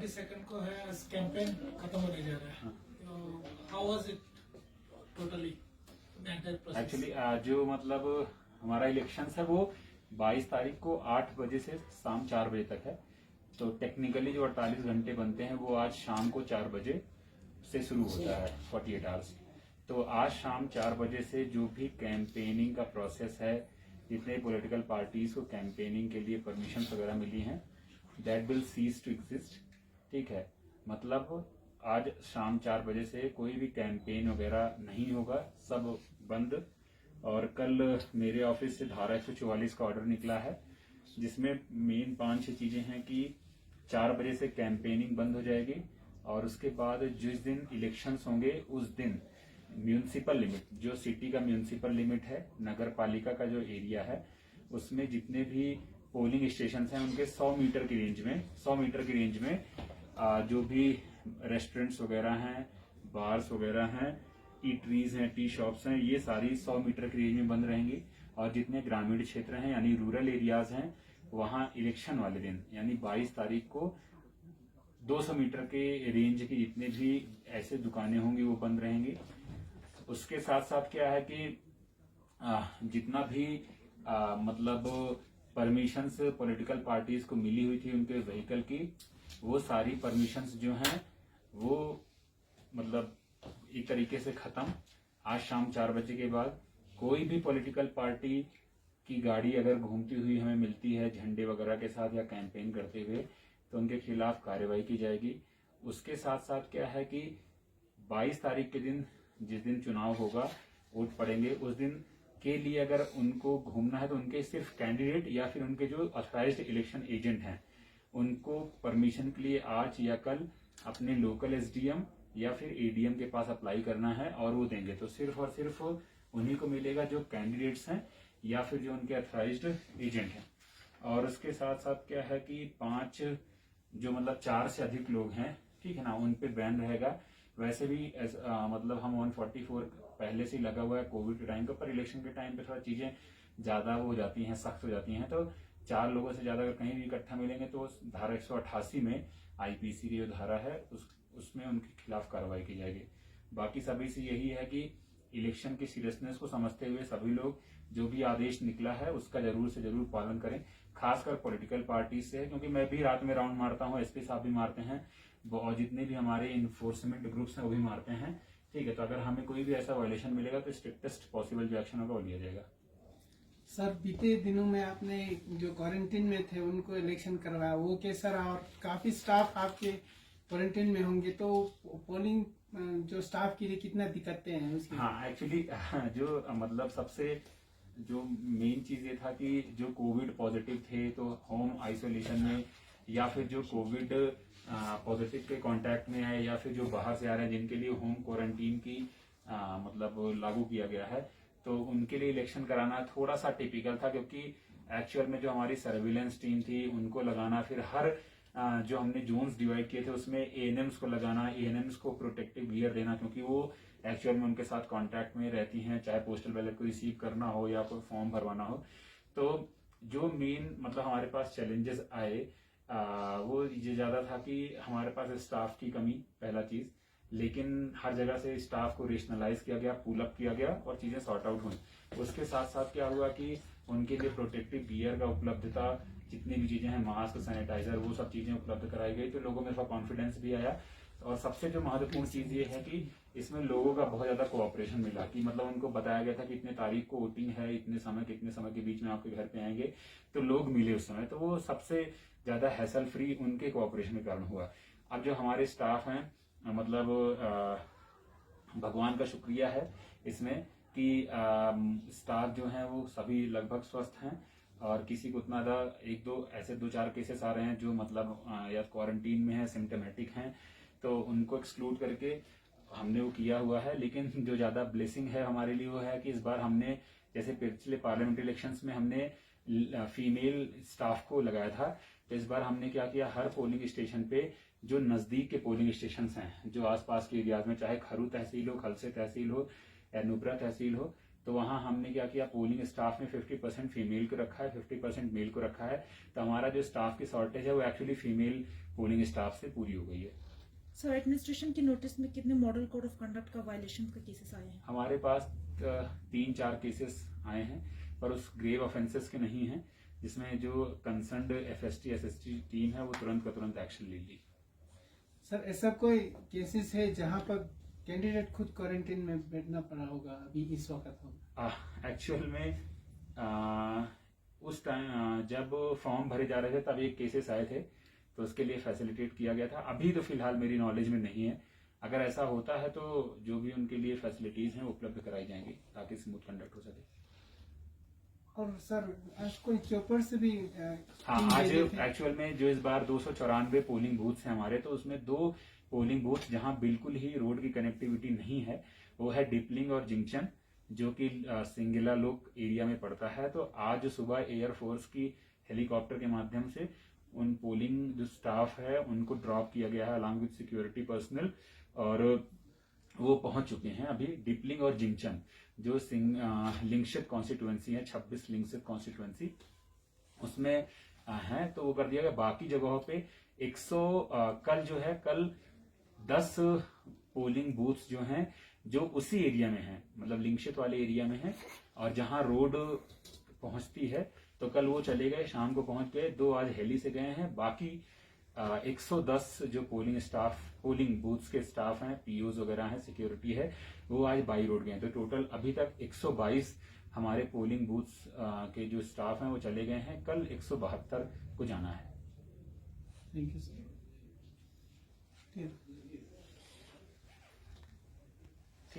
Second को है campaign खत्म होने जा रहा है, तो how was it totally actually जो मतलब हमारा इलेक्शन है वो 22 तारीख को 8 बजे से शाम 4 बजे तक है। तो टेक्निकली जो 48 घंटे बनते हैं वो आज शाम को 4 बजे से शुरू होता है, 48 आवर्स। तो आज शाम 4 बजे से जो भी कैंपेनिंग का प्रोसेस है, जितने पॉलिटिकल पार्टीज को कैंपेनिंग के लिए परमिशन वगैरह मिली हैं, that will cease to exist. ठीक है, मतलब आज शाम 4 बजे से कोई भी कैंपेन वगैरह नहीं होगा, सब बंद। और कल मेरे ऑफिस से धारा 144 का ऑर्डर निकला है, जिसमें मेन 5-6 चीजें हैं कि 4 बजे से कैंपेनिंग बंद हो जाएगी, और उसके बाद जिस दिन इलेक्शंस होंगे उस दिन म्यूनिसिपल लिमिट, जो सिटी का म्यूनिसिपल लिमिट है, नगर पालिका का जो एरिया है, उसमें जितने भी पोलिंग स्टेशन हैं उनके 100 मीटर की रेंज में जो भी रेस्टोरेंट्स वगैरह हैं, बार्स वगैरह हैं, ईटरीज हैं, टी शॉप्स हैं, ये सारी 100 मीटर की रेंज में बंद रहेंगी। और जितने ग्रामीण क्षेत्र हैं यानी रूरल एरियाज हैं, वहां इलेक्शन वाले दिन यानी 22 तारीख को 200 मीटर के रेंज की जितने भी ऐसे दुकानें होंगी वो बंद रहेंगी। उसके साथ साथ क्या है कि जितना भी मतलब परमिशंस पॉलिटिकल पार्टीज को मिली हुई थी उनके व्हीकल की, वो सारी परमिशंस जो हैं वो मतलब एक तरीके से खत्म। आज शाम 4 बजे के बाद कोई भी पॉलिटिकल पार्टी की गाड़ी अगर घूमती हुई हमें मिलती है झंडे वगैरह के साथ या कैंपेन करते हुए, तो उनके खिलाफ कार्रवाई की जाएगी। उसके साथ साथ क्या है कि 22 तारीख के दिन, जिस दिन चुनाव होगा, वोट पड़ेंगे, उस दिन के लिए अगर उनको घूमना है तो उनके सिर्फ कैंडिडेट या फिर उनके जो ऑथराइज्ड इलेक्शन एजेंट हैं उनको परमिशन के लिए आज या कल अपने लोकल एसडीएम या फिर एडीएम के पास अप्लाई करना है और वो देंगे। तो सिर्फ और सिर्फ उन्हीं को मिलेगा जो कैंडिडेट्स हैं या फिर जो उनके ऑथराइज्ड एजेंट हैं। और उसके साथ साथ क्या है कि 5 जो मतलब 4 से अधिक लोग हैं, ठीक है ना, उन पे बैन रहेगा। वैसे भी मतलब हम 144 पहले से ही लगा हुआ है कोविड के टाइम पे, पर इलेक्शन के टाइम पे थोड़ा चीजें ज्यादा हो जाती हैं, सख्त हो जाती हैं। तो 4 लोगों से ज्यादा अगर कहीं भी इकट्ठा मिलेंगे तो धारा 188 में आईपीसी की जो धारा है उसमें उनके खिलाफ कार्रवाई की जाएगी। बाकी सभी से यही है कि इलेक्शन की सीरियसनेस को समझते हुए सभी लोग जो भी आदेश निकला है उसका जरूर से जरूर पालन करें, खासकर पॉलिटिकल पार्टी से, क्योंकि मैं भी रात में राउंड मारता हूँ, एसपी साहब भी मारते हैं और जितने भी हमारे इन्फोर्समेंट ग्रुप्स हैं वो भी मारते हैं। ठीक है, तो अगर हमें कोई भी ऐसा वायलेशन मिलेगा तो स्ट्रिक्टेस्ट पॉसिबल जो एक्शन होगा वो लिया जाएगा। सर, बीते दिनों में आपने जो क्वारंटीन में थे उनको इलेक्शन करवाया, वो कैसा रहा? और काफी स्टाफ आपके क्वारंटीन में होंगे, तो पोलिंग जो स्टाफ के लिए कितना दिक्कतें हैं उसकी? हाँ, एक्चुअली जो मतलब सबसे जो मेन चीज ये था कि जो कोविड पॉजिटिव थे तो होम आइसोलेशन में, या फिर जो कोविड पॉजिटिव के कांटेक्ट में है, या फिर जो बाहर से आ रहे हैं जिनके लिए होम क्वारंटीन की मतलब लागू किया गया है, तो उनके लिए इलेक्शन कराना थोड़ा सा टिपिकल था। क्योंकि एक्चुअल में जो हमारी सर्विलेंस टीम थी उनको लगाना, फिर हर जो हमने जोन्स डिवाइड किए थे उसमें एएनएम्स को लगाना, एएनएम्स को प्रोटेक्टिव गियर देना, क्योंकि वो एक्चुअल में उनके साथ कांटेक्ट में रहती हैं, चाहे पोस्टल बैलेट को रिसीव करना हो या कोई फॉर्म भरवाना हो। तो जो मेन मतलब हमारे पास चैलेंजेस आए वो ये ज्यादा था कि हमारे पास स्टाफ की कमी, पहला चीज। लेकिन हर जगह से स्टाफ को रेशनलाइज किया गया, पुल अप किया गया और चीजें सॉर्ट आउट हुई। उसके साथ साथ क्या हुआ कि उनके लिए प्रोटेक्टिव गियर का उपलब्धता, जितनी भी चीजें हैं, मास्क, सैनिटाइजर, वो सब चीजें उपलब्ध कराई गई, तो लोगों में थोड़ा कॉन्फिडेंस भी आया। और सबसे जो महत्वपूर्ण चीज ये है कि इसमें लोगों का बहुत ज्यादा कोऑपरेशन मिला, कि मतलब उनको बताया गया था कि इतने तारीख को वोटिंग है, इतने समय के बीच में आपके घर पे आएंगे, तो लोग मिले उस समय। तो वो सबसे ज्यादा हैसल फ्री उनके कोऑपरेशन के कारण हुआ। अब जो हमारे स्टाफ हैं, मतलब भगवान का शुक्रिया है इसमें कि स्टाफ जो हैं वो सभी लगभग स्वस्थ हैं, और किसी को उतना ज्यादा, 2-4 केसेस आ रहे हैं जो मतलब या क्वारंटीन में है, सिम्टोमेटिक हैं, तो उनको एक्सक्लूड करके हमने वो किया हुआ है। लेकिन जो ज्यादा ब्लेसिंग है हमारे लिए वो है कि इस बार हमने, जैसे पिछले पार्लियामेंट्री इलेक्शंस में हमने फीमेल स्टाफ को लगाया था, तो इस बार हमने क्या किया, हर पोलिंग स्टेशन पे जो नजदीक के पोलिंग स्टेशन हैं, जो आसपास के एरियाज में, चाहे खरू तहसील हो, खलसे तहसील हो या नुब्रा तहसील हो, तो वहां हमने क्या किया, पोलिंग स्टाफ में 50% फीमेल को रखा है, 50% मेल को रखा है। तो हमारा जो स्टाफ की शॉर्टेज है वो एक्चुअली फीमेल पोलिंग स्टाफ से पूरी हो गई है। सर एडमिनिस्ट्रेशन की नोटिस में कितने मॉडल कोड ऑफ कंडक्ट का वायलेशन का केसेस आए हैं? हमारे पास 3-4 केसेस आए हैं, पर उस ग्रेव ऑफेंसेस के नहीं हैं, जिसमें जो कंसर्न्ड एफएसटी एसएसटी टीम है वो तुरंत का तुरंत एक्शन ले ली। सर ऐसा कोई केसेस है जहां पर कैंडिडेट खुद क्वारंटीन में बैठना पड़ा होगा अभी इस वक्त होगा? एक्चुअल में उस टाइम जब फॉर्म भरे जा रहे थे तब एक केसेस आए थे, तो उसके लिए फैसिलिटेट किया गया था। अभी तो फिलहाल मेरी नॉलेज में नहीं है, अगर ऐसा होता है तो जो भी उनके लिए फैसिलिटीज हैं वो उपलब्ध कराई जाएंगी ताकि स्मूथ कंडक्ट हो सके। और सर आज कोई चौपर से भी हाँ, टीम आज भेजे थे? एक्चुअल में जो इस बार 294 पोलिंग बूथ हैं हमारे, तो उसमें 2 पोलिंग बूथ जहां बिल्कुल ही रोड की कनेक्टिविटी नहीं है, वो है डिपलिंग और जिंक्शन, जो कि सिंगला लोक एरिया में पड़ता है। तो आज सुबह एयरफोर्स की हेलीकॉप्टर के माध्यम से उन पोलिंग जो स्टाफ है उनको ड्रॉप किया गया है अलॉन्ग विद सिक्योरिटी पर्सनल, और वो पहुंच चुके हैं अभी डिपलिंग और जिंक्शन, जो लिंगशित कॉन्स्टिट्यूएंसी है, 26 लिंगशित कॉन्स्टिट्यूएंसी उसमें है, तो वो कर दिया गया। बाकी जगहों पे 100 कल 10 पोलिंग बूथ्स जो हैं जो उसी एरिया में हैं, मतलब लिंगशित वाले एरिया में हैं, और जहां रोड पहुंचती है तो कल वो चले गए, शाम को पहुंच गए। 2 आज हेली से गए हैं। बाकी 110 जो पोलिंग बूथ्स के स्टाफ हैं, पीओज वगैरह हैं, सिक्योरिटी है, वो आज बाई रोड गए। तो टोटल अभी तक 122 हमारे पोलिंग बूथ्स के जो स्टाफ हैं वो चले गए हैं। कल 172 को जाना है। Thank you sir.